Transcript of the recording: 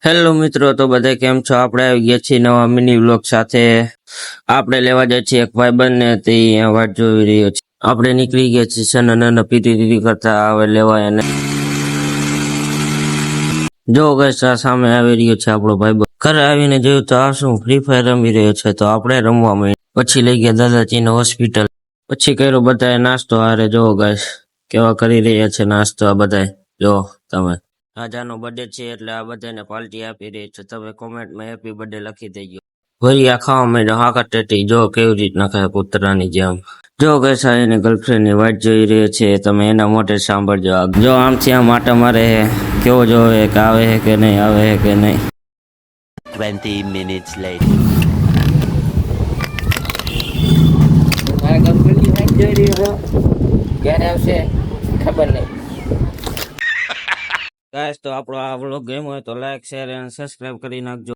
Hello મિત્રો, તો બધા કેમ છો? આપણે આવી ગયા છીએ નવા મિની વ્લોગ સાથે. આપણે લેવા જાય છીએ એક ભાઈબંધ ને તે અહીંયા વાટ જોઈ રહ્યો છે. આપણે નીકળી ગયા છીએ સના નાના પીતી કરતા આવે લેવા એને. જો ગઈસ આ સામે આવી રહ્યો છે આપણો ભાઈબંધ. ઘરે આવીને જોયું તો આ શું ફ્રી ફાયર રમી રહ્યો છે, તો આપણે રમવા માંડ્યા. પછી લઈ ગયા દાદાજીને હોસ્પિટલ. પછી કર્યો બધાએ નાસ્તો. હારે જો ગાઈસ કેવા કરી રહ્યા છે નાસ્તો આ બધાએ. જો તમે રાજાનો બર્થડે છે એટલે આ બધાને પાર્ટી આપી રહી છે. તમે કોમેન્ટમાં હેપી બર્થડે લખી દેજો. ભરિયા ખાવા માંડ્યો હાકર ટેટી. જો કેવી રીતના ખાય કૂતરાની જેમ. જો ગઈસા એને ગર્લફ્રેન્ડની વાટ જોઈ રહ્યો છે, તમે એના મોઢે સાંભળજો. જો આમથી આમ આટા મારે હે, કેવો જોવે કે આવે હે કે નહીં, આવે હે કે નહીં. 20 minutes later. મારા ગર્લફ્રેન્ડની વાટ જોઈ રહ્યો છો, ક્યારે આવશે ખબર નહીં. ગાઈસ તો આપણો આ વ્લોગ ગમ્યો હોય તો લાઈક શેર અને સબસ્ક્રાઇબ કરી નાખજો.